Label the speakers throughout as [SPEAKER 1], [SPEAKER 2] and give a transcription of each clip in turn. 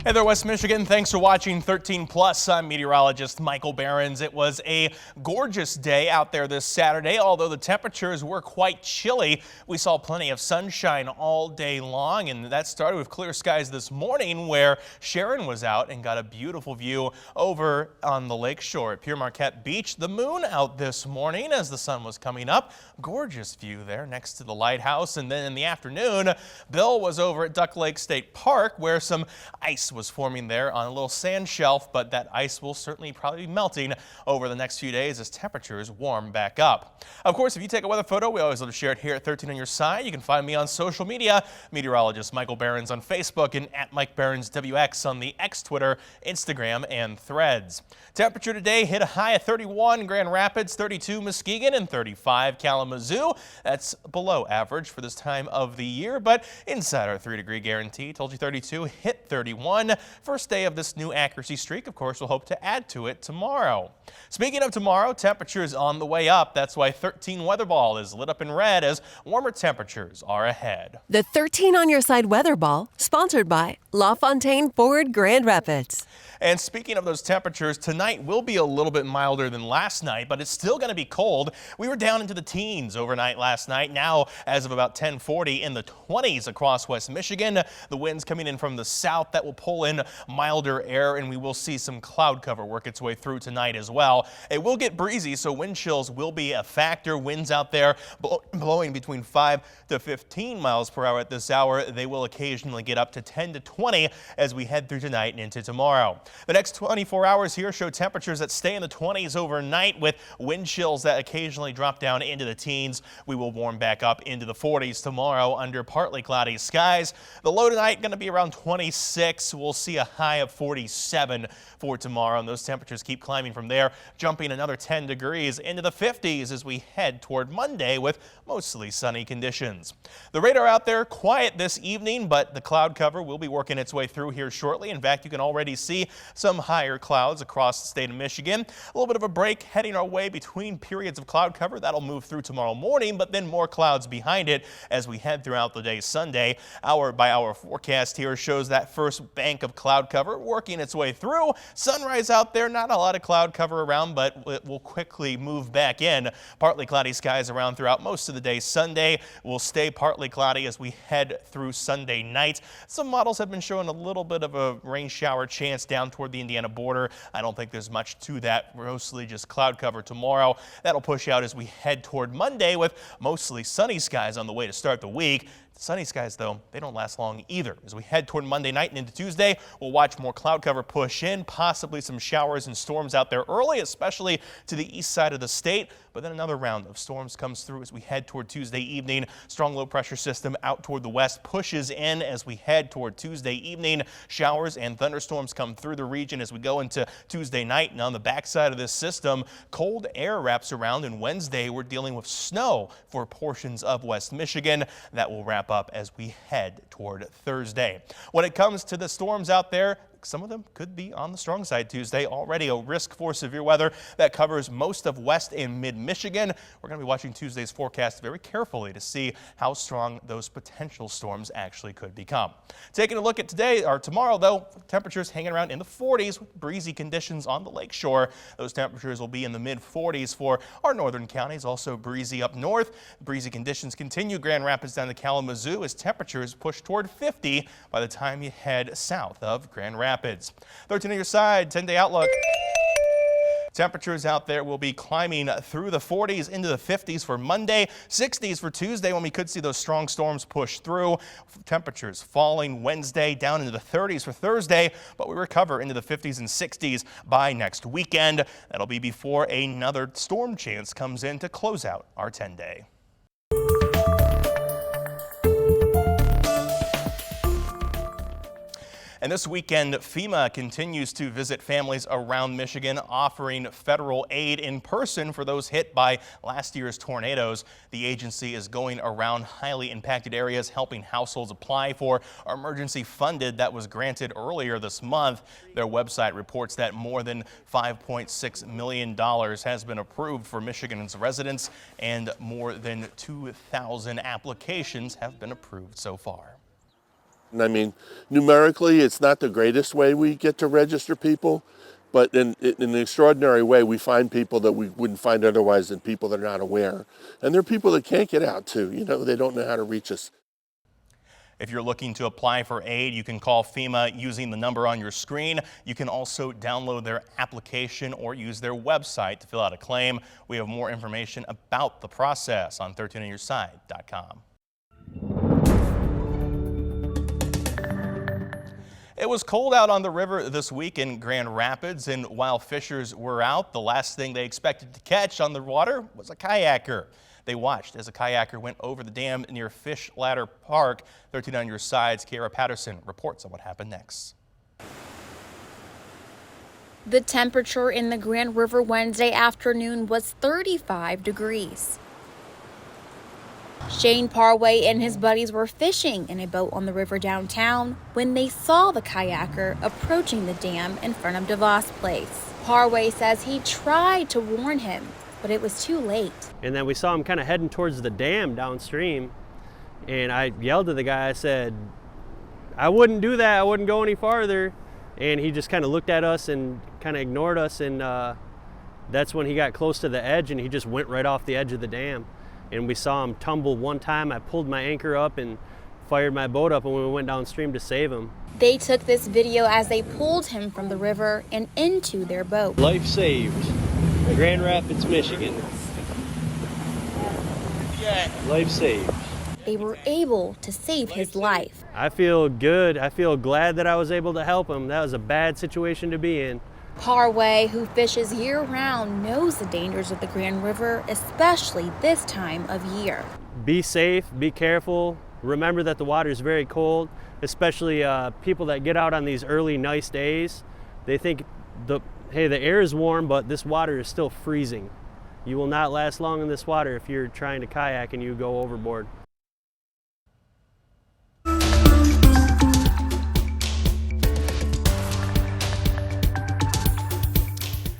[SPEAKER 1] Hey there, West Michigan. Thanks for watching 13 Plus. I'm meteorologist Michael Behrens. It was a gorgeous day out there this Saturday, although the temperatures were quite chilly. We saw plenty of sunshine all day long, and that started with clear skies this morning where Sharon was out and got a beautiful view over on the lake shore at Pure Marquette Beach. The moon out this morning as the sun was coming up. Gorgeous view there next to the lighthouse. And then in the afternoon, Bill was over at Duck Lake State Park where some ice was forming there on a little sand shelf, but that ice will certainly probably be melting over the next few days as temperatures warm back up. Of course, if you take a weather photo, we always love to share it here at 13 on your side. You can find me on social media, meteorologist Michael Behrens on Facebook and at Mike Behrens WX on the X, Twitter, Instagram, and Threads. Temperature today hit a high of 31 in Grand Rapids, 32 Muskegon, and 35 Kalamazoo. That's below average for this time of the year, but inside our 3-degree guarantee. Told you 32, hit 31. First day of this new accuracy streak. Of course, we'll hope to add to it tomorrow. Speaking of tomorrow, temperatures on the way up. That's why 13 Weather Ball is lit up in red as warmer temperatures are ahead.
[SPEAKER 2] The 13 on your side Weather Ball, sponsored by LaFontaine Ford Grand Rapids.
[SPEAKER 1] And speaking of those temperatures, tonight will be a little bit milder than last night, but it's still going to be cold. We were down into the teens overnight last night. Now, as of about 10:40, in the 20s across West Michigan. The winds coming in from the south that will pull in milder air, and we will see some cloud cover work its way through tonight as well. It will get breezy, so wind chills will be a factor. Winds out there blowing between 5 to 15 miles per hour at this hour. They will occasionally get up to 10 to 20 as we head through tonight and into tomorrow. The next 24 hours here show temperatures that stay in the 20s overnight with wind chills that occasionally drop down into the teens. We will warm back up into the 40s tomorrow under partly cloudy skies. The low tonight going to be around 26. We'll see a high of 47 for tomorrow, and those temperatures keep climbing from there, jumping another 10 degrees into the 50s as we head toward Monday with mostly sunny conditions. The radar out there quiet this evening, but the cloud cover will be working its way through here shortly. In fact, you can already see some higher clouds across the state of Michigan. A little bit of a break heading our way between periods of cloud cover. That'll move through tomorrow morning, but then more clouds behind it as we head throughout the day Sunday. Hour by hour forecast here shows that first bank of cloud cover working its way through. Sunrise out there, not a lot of cloud cover around, but it will quickly move back in. Partly cloudy skies around throughout most of the day Sunday. Will stay partly cloudy as we head through Sunday night. Some models have been showing a little bit of a rain shower chance down toward the Indiana border. I don't think there's much to that. Mostly just cloud cover tomorrow. That'll push out as we head toward Monday with mostly sunny skies on the way to start the week. Sunny skies, though, they don't last long either. As we head toward Monday night and into Tuesday, we'll watch more cloud cover push in, possibly some showers and storms out there early, especially to the east side of the state. But then another round of storms comes through as we head toward Tuesday evening. Strong low pressure system out toward the west pushes in as we head toward Tuesday evening. Showers and thunderstorms come through the region as we go into Tuesday night. And on the backside of this system, cold air wraps around, and Wednesday we're dealing with snow for portions of West Michigan. That will wrap up as we head toward Thursday. When it comes to the storms out there, some of them could be on the strong side Tuesday. Already a risk for severe weather that covers most of West and Mid-Michigan. We're going to be watching Tuesday's forecast very carefully to see how strong those potential storms actually could become. Taking a look at today or tomorrow, though, temperatures hanging around in the 40s with breezy conditions on the lakeshore. Those temperatures will be in the mid-40s for our northern counties. Also breezy up north. Breezy conditions continue Grand Rapids down to Kalamazoo as temperatures push toward 50 by the time you head south of Grand Rapids. 13 on your side, 10-day outlook. Temperatures out there will be climbing through the 40s into the 50s for Monday, 60s for Tuesday when we could see those strong storms push through. Temperatures falling Wednesday down into the 30s for Thursday, but we recover into the 50s and 60s by next weekend. That'll be before another storm chance comes in to close out our 10-day. And this weekend, FEMA continues to visit families around Michigan, offering federal aid in person for those hit by last year's tornadoes. The agency is going around highly impacted areas, helping households apply for emergency funded that was granted earlier this month. Their website reports that more than $5.6 million has been approved for Michigan's residents, and more than 2,000 applications have been approved so far.
[SPEAKER 3] And I mean, numerically, it's not the greatest way we get to register people, but in an extraordinary way, we find people that we wouldn't find otherwise than people that are not aware. And there are people that can't get out too. You know, they don't know how to reach us.
[SPEAKER 1] If you're looking to apply for aid, you can call FEMA using the number on your screen. You can also download their application or use their website to fill out a claim. We have more information about the process on 13onyourside.com. It was cold out on the river this week in Grand Rapids, and while fishers were out, the last thing they expected to catch on the water was a kayaker. They watched as a kayaker went over the dam near Fish Ladder Park. 13 on Your Side's Kiara Patterson reports on what happened next.
[SPEAKER 4] The temperature in the Grand River Wednesday afternoon was 35 degrees. Shane Parway and his buddies were fishing in a boat on the river downtown when they saw the kayaker approaching the dam in front of DeVos Place. Parway says he tried to warn him, but it was too late.
[SPEAKER 5] And then we saw him kind of heading towards the dam downstream, and I yelled to the guy, I said, I wouldn't do that, I wouldn't go any farther. And he just kind of looked at us and kind of ignored us, and that's when he got close to the edge and he just went right off the edge of the dam. And we saw him tumble one time. I pulled my anchor up and fired my boat up, and we went downstream to save him.
[SPEAKER 4] They took this video as they pulled him from the river and into their boat.
[SPEAKER 5] Life saved. Grand Rapids, Michigan. Life saved.
[SPEAKER 4] They were able to save his life.
[SPEAKER 5] I feel good. I feel glad that I was able to help him. That was a bad situation to be in.
[SPEAKER 4] Parway, who fishes year-round, knows the dangers of the Grand River, especially this time of year.
[SPEAKER 5] Be safe, be careful. Remember that the water is very cold, especially people that get out on these early nice days. They think the air is warm, but this water is still freezing. You will not last long in this water if you're trying to kayak and you go overboard.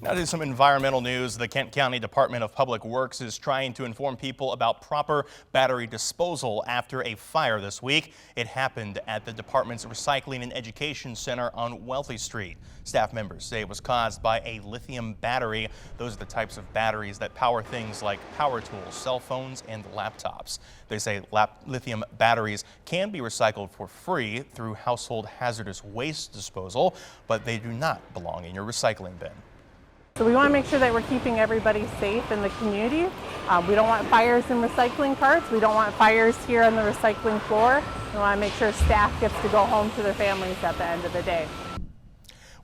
[SPEAKER 1] Now to some environmental news. The Kent County Department of Public Works is trying to inform people about proper battery disposal after a fire this week. It happened at the department's Recycling and Education Center on Wealthy Street. Staff members say it was caused by a lithium battery. Those are the types of batteries that power things like power tools, cell phones, and laptops. They say lithium batteries can be recycled for free through household hazardous waste disposal, but they do not belong in your recycling bin.
[SPEAKER 6] So we want to make sure that we're keeping everybody safe in the community. We don't want fires in recycling carts. We don't want fires here on the recycling floor. We want to make sure staff gets to go home to their families at the end of the day.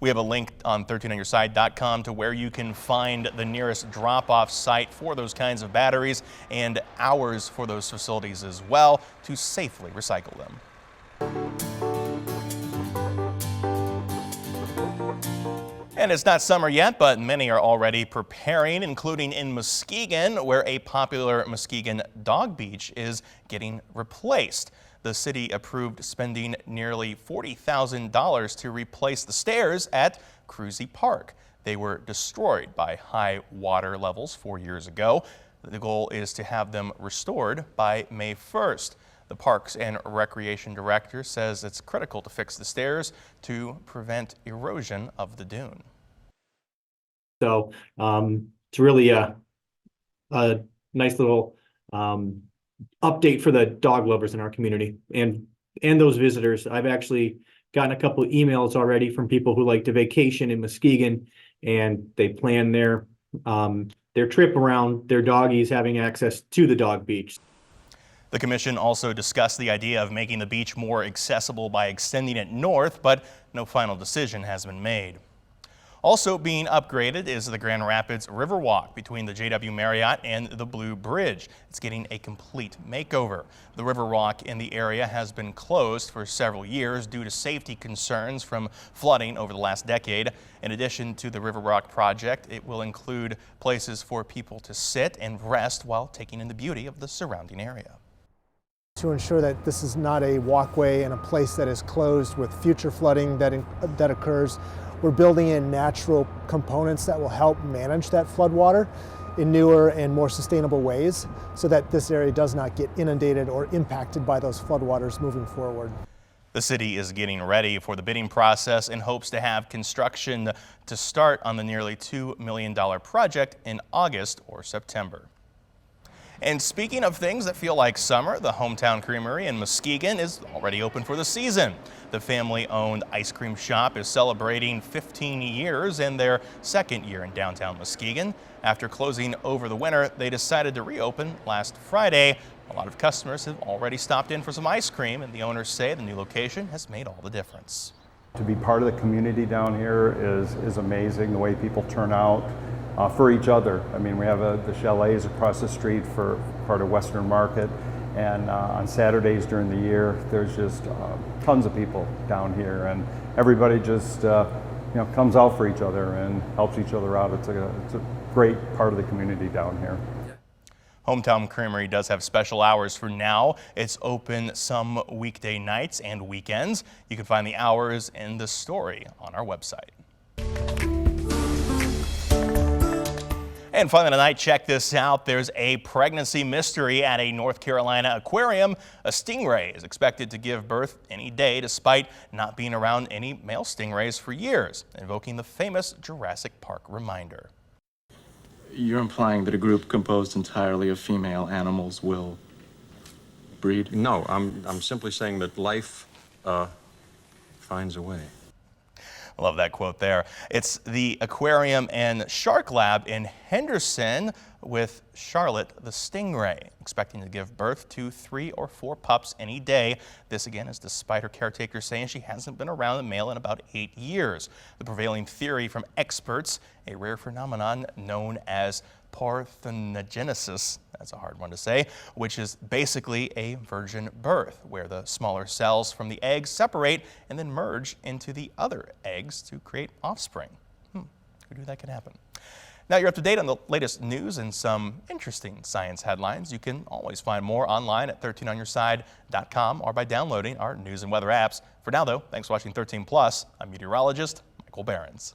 [SPEAKER 1] We have a link on 13onyourside.com to where you can find the nearest drop-off site for those kinds of batteries and hours for those facilities as well to safely recycle them. And it's not summer yet, but many are already preparing, including in Muskegon, where a popular Muskegon dog beach is getting replaced. The city approved spending nearly $40,000 to replace the stairs at Cruzy Park. They were destroyed by high water levels 4 years ago. The goal is to have them restored by May 1st. The Parks and Recreation Director says it's critical to fix the stairs to prevent erosion of the dune.
[SPEAKER 7] So it's really a nice little update for the dog lovers in our community and those visitors. I've actually gotten a couple of emails already from people who like to vacation in Muskegon, and they plan their trip around their doggies having access to the dog beach.
[SPEAKER 1] The commission also discussed the idea of making the beach more accessible by extending it north, but no final decision has been made. Also being upgraded is the Grand Rapids Riverwalk between the JW Marriott and the Blue Bridge. It's getting a complete makeover. The Riverwalk in the area has been closed for several years due to safety concerns from flooding over the last decade. In addition to the Riverwalk project, it will include places for people to sit and rest while taking in the beauty of the surrounding area.
[SPEAKER 8] To ensure that this is not a walkway and a place that is closed with future flooding that occurs, we're building in natural components that will help manage that flood water in newer and more sustainable ways so that this area does not get inundated or impacted by those floodwaters moving forward.
[SPEAKER 1] The city is getting ready for the bidding process and hopes to have construction to start on the nearly $2 million project in August or September. And speaking of things that feel like summer, the Hometown Creamery in Muskegon is already open for the season. The family-owned ice cream shop is celebrating 15 years in their second year in downtown Muskegon. After closing over the winter, they decided to reopen last Friday. A lot of customers have already stopped in for some ice cream, and the owners say the new location has made all the difference.
[SPEAKER 9] To be part of the community down here is amazing, the way people turn out for each other. I mean, we have the chalets across the street for part of Western Market, and on Saturdays during the year, there's just tons of people down here, and everybody just comes out for each other and helps each other out. It's a great part of the community down here.
[SPEAKER 1] Hometown Creamery does have special hours for now. It's open some weekday nights and weekends. You can find the hours in the story on our website. And finally tonight, check this out. There's a pregnancy mystery at a North Carolina aquarium. A stingray is expected to give birth any day despite not being around any male stingrays for years, invoking the famous Jurassic Park reminder.
[SPEAKER 10] You're implying that a group composed entirely of female animals will breed?
[SPEAKER 11] No, I'm simply saying that life finds a way.
[SPEAKER 1] I love that quote there. It's the Aquarium and Shark Lab in Henderson with Charlotte the stingray, expecting to give birth to 3 or 4 pups any day. This again is despite her caretaker saying she hasn't been around a male in about 8 years. The prevailing theory from experts, a rare phenomenon known as parthenogenesis, that's a hard one to say, which is basically a virgin birth, where the smaller cells from the eggs separate and then merge into the other eggs to create offspring. Who knew that could happen? Now you're up to date on the latest news and some interesting science headlines. You can always find more online at 13onyourside.com or by downloading our news and weather apps. For now though, thanks for watching 13 Plus. I'm meteorologist Michael Behrens.